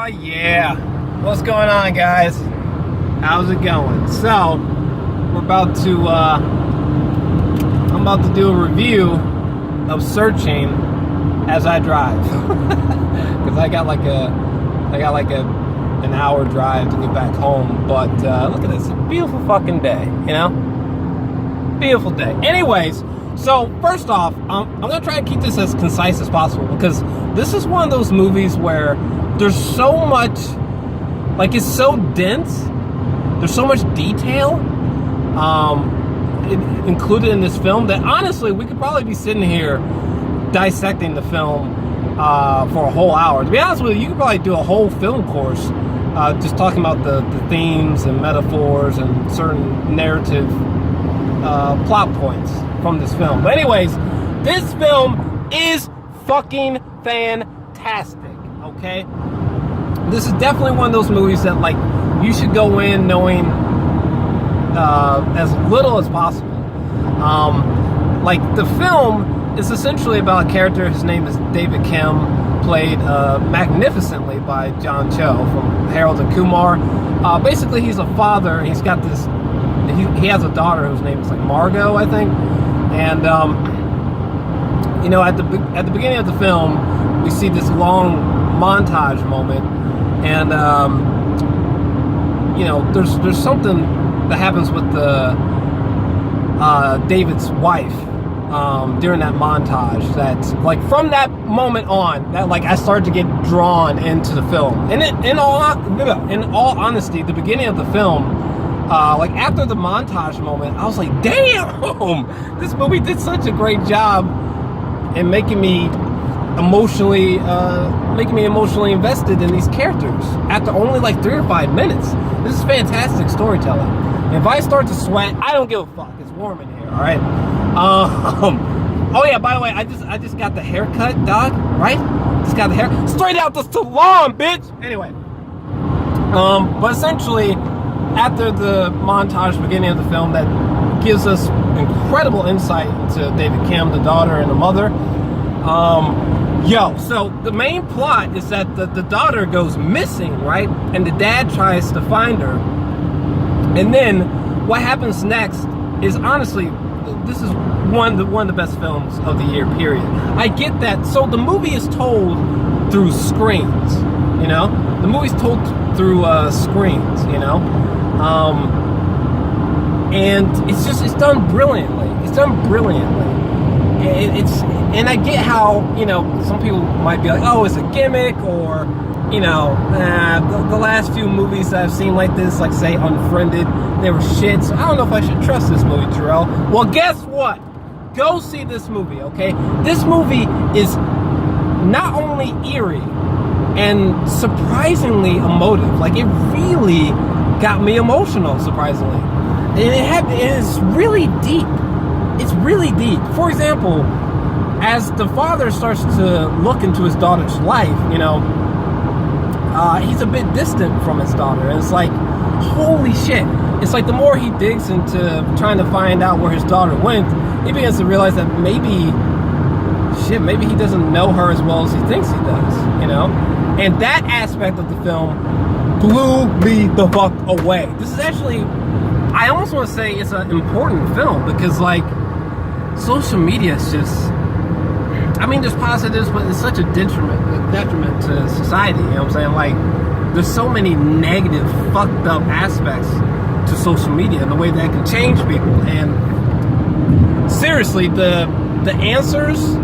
Oh yeah, what's going on, guys? How's it going? So we're about to I'm about to do a review of Searching as I drive because I got like an hour drive to get back home. But look at this, beautiful fucking day, you know, beautiful day. Anyways, so first off, I'm gonna try to keep this as concise as possible because this is one of those movies where there's so much, like, it's so dense, there's so much detail included in this film that honestly we could probably be sitting here dissecting the film for a whole hour. To be honest with you, you could probably do a whole film course just talking about the themes and metaphors and certain narrative plot points from this film. But anyways, this film is fucking fantastic, okay? This is definitely one of those movies that, like, you should go in knowing as little as possible. Like, the film is essentially about a character. His name is David Kim, played magnificently by John Cho from Harold and Kumar. Basically, he's a father. He's got this. He has a daughter whose name is like Margot, I think. And you know, at the beginning of the film, we see this long montage moment, and you know, there's something that happens with the David's wife during that montage that, like, from that moment on, that, like, I started to get drawn into the film. And in all honesty, the beginning of the film, like, after the montage moment, I was like, damn, this movie did such a great job in making me emotionally invested in these characters after only like 3 or 5 minutes. This is fantastic storytelling. If I start to sweat, I don't give a fuck. It's warm in here, all right? Oh yeah, by the way, I just got the haircut, dog, right? Just got the hair straight out the salon, bitch. Anyway, but essentially, after the montage beginning of the film that gives us incredible insight into David Kim, the daughter, and the mother. So the main plot is that the daughter goes missing, right? And the dad tries to find her. And then what happens next is, honestly, this is one of the best films of the year, period. I get that. So the movie is told through screens, you know? The movie's told through screens, you know? And it's done brilliantly. It's done brilliantly. And I get how, you know, some people might be like, oh, it's a gimmick, or, you know, the last few movies that I've seen like this, like, say, Unfriended, they were shit, so I don't know if I should trust this movie, Jor-El. Well, guess what? Go see this movie, okay? This movie is not only eerie and surprisingly emotive, like, it really got me emotional, surprisingly. And it is really deep. It's really deep. For example, as the father starts to look into his daughter's life, you know, he's a bit distant from his daughter. And it's like, holy shit. It's like the more he digs into trying to find out where his daughter went, he begins to realize that maybe he doesn't know her as well as he thinks he does, you know? And that aspect of the film blew me the fuck away. This is actually, I almost want to say it's an important film because, like, social media is just, I mean, there's positives, but it's such a detriment to society, you know what I'm saying? Like, there's so many negative, fucked up aspects to social media and the way that can change people. And seriously, the answers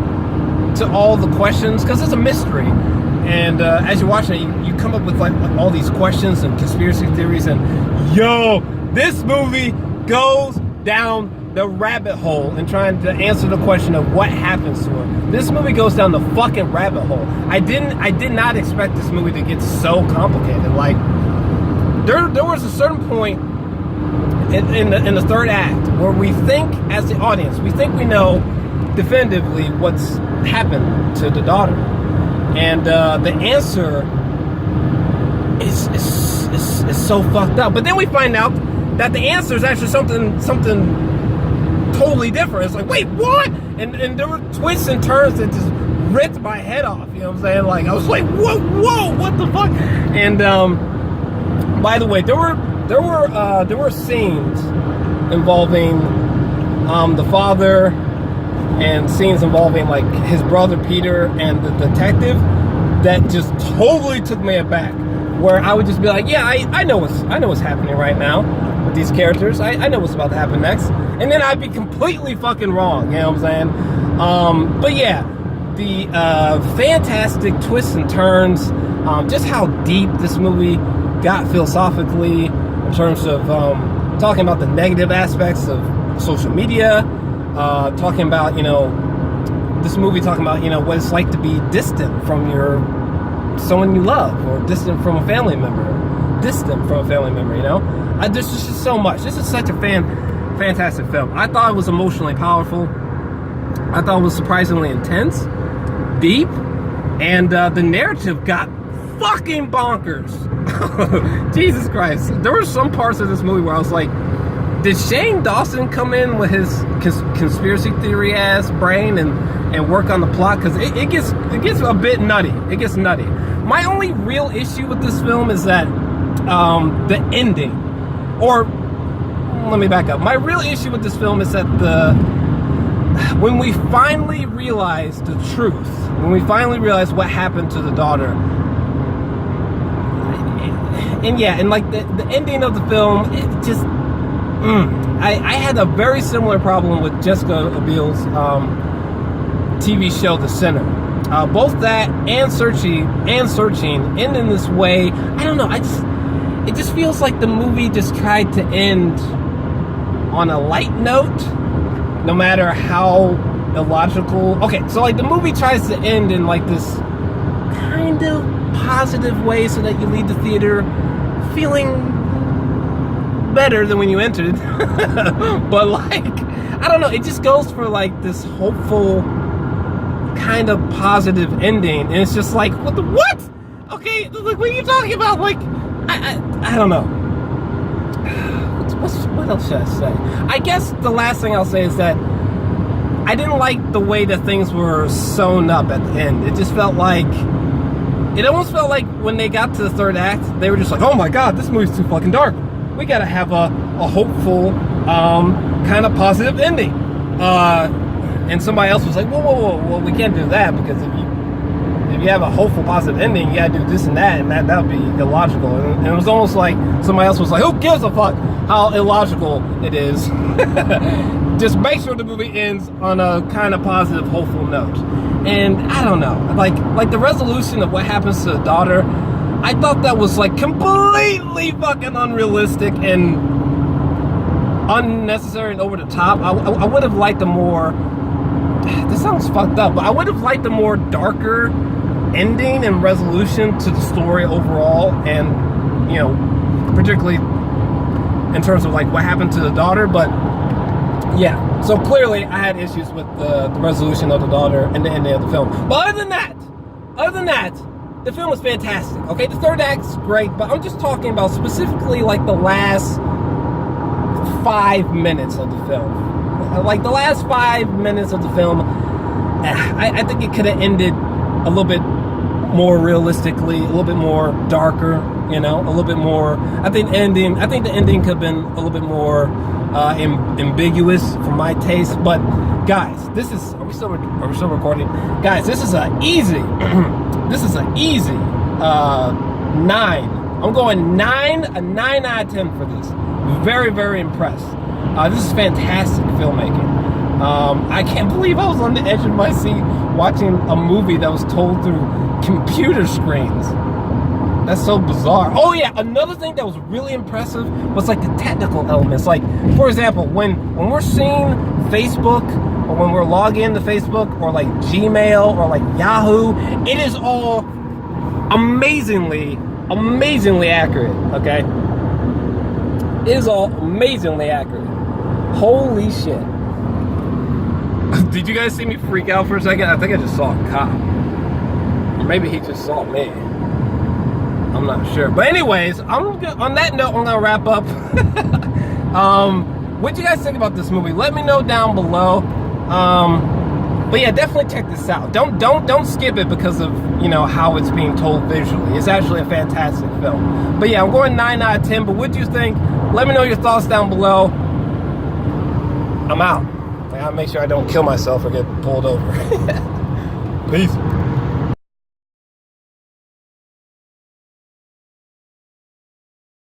to all the questions, because it's a mystery, and as you're watching it, you come up with, like, all these questions and conspiracy theories, and yo, this movie goes down the rabbit hole in trying to answer the question of what happens to her. This movie goes down the fucking rabbit hole. I did not expect this movie to get so complicated. Like, there was a certain point in the third act where we think, as the audience, we think we know definitively what's happened to the daughter, and the answer is so fucked up. But then we find out that the answer is actually something totally different. It's like, wait, what? And there were twists and turns that just ripped my head off. You know what I'm saying? Like, I was like, whoa, what the fuck? And by the way, there were scenes involving the father and scenes involving like his brother Peter and the detective that just totally took me aback. Where I would just be like, yeah, I know what's happening right now with these characters. I know what's about to happen next. And then I'd be completely fucking wrong, you know what I'm saying? But yeah, the fantastic twists and turns, just how deep this movie got philosophically in terms of talking about the negative aspects of social media, talking about, you know, this movie talking about, you know, what it's like to be distant from someone you love, or distant from a family member, you know? There's just so much. This is such a fantastic film. I thought it was emotionally powerful. I thought it was surprisingly intense, deep, and the narrative got fucking bonkers. Jesus Christ. There were some parts of this movie where I was like, did Shane Dawson come in with his conspiracy theory ass brain and work on the plot? Because it gets a bit nutty. It gets nutty. My only real issue with this film is that the ending, or let me back up. My real issue with this film is that when we finally realize the truth, when we finally realize what happened to the daughter, and like the ending of the film, it just, I had a very similar problem with Jessica Biel's TV show The Sinner. Both that and Searching end in this way. I don't know. It just feels like the movie just tried to end on a light note, no matter how illogical. Okay, so like the movie tries to end in like this kind of positive way, so that you leave the theater feeling better than when you entered. But like, I don't know. It just goes for like this hopeful kind of positive ending, and it's just like, what? Okay, like, what are you talking about? Like, I don't know. What else should I say? I guess the last thing I'll say is that I didn't like the way that things were sewn up at the end. It just felt like, it almost felt like when they got to the third act, they were just like, oh my god, this movie's too fucking dark. We gotta have a hopeful, kind of positive ending. And somebody else was like, whoa, we can't do that, because if you have a hopeful positive ending, you gotta do this and that would be illogical. And it was almost like somebody else was like, who gives a fuck how illogical it is? Just make sure the movie ends on a kind of positive, hopeful note. And I don't know, like the resolution of what happens to the daughter, I thought that was like completely fucking unrealistic and unnecessary and over the top. I would have liked a more, this sounds fucked up, but I would have liked a more darker ending and resolution to the story overall, and, you know, particularly in terms of like what happened to the daughter. But yeah, so clearly I had issues with the resolution of the daughter and the ending of the film. But other than that, the film was fantastic. Okay, the third act's great, but I'm just talking about specifically like the last 5 minutes of the film. Like the last 5 minutes of the film, I think it could have ended a little bit more realistically, a little bit more darker, you know, a little bit more. I think the ending could have been a little bit more ambiguous for my taste. But guys, are we still recording? Guys, this is an easy 9. I'm going a 9 out of 10 for this. Very, very impressed. This is fantastic filmmaking. I can't believe I was on the edge of my seat watching a movie that was told through computer screens. That's so bizarre. Oh yeah, another thing that was really impressive was like the technical elements. Like, for example, when we're seeing Facebook, or when we're logging into Facebook, or like Gmail, or like Yahoo, it is all amazingly accurate, okay? It is all amazingly accurate. Holy shit. Did you guys see me freak out for a second? I think I just saw a cop. Or maybe he just saw me. I'm not sure. But anyways, on that note, I'm gonna wrap up. What do you guys think about this movie? Let me know down below. But yeah, definitely check this out. Don't skip it because of, you know, how it's being told visually. It's actually a fantastic film. But yeah, I'm going 9 out of 10. But what do you think? Let me know your thoughts down below. I'm out. I gotta make sure I don't kill myself or get pulled over. Peace.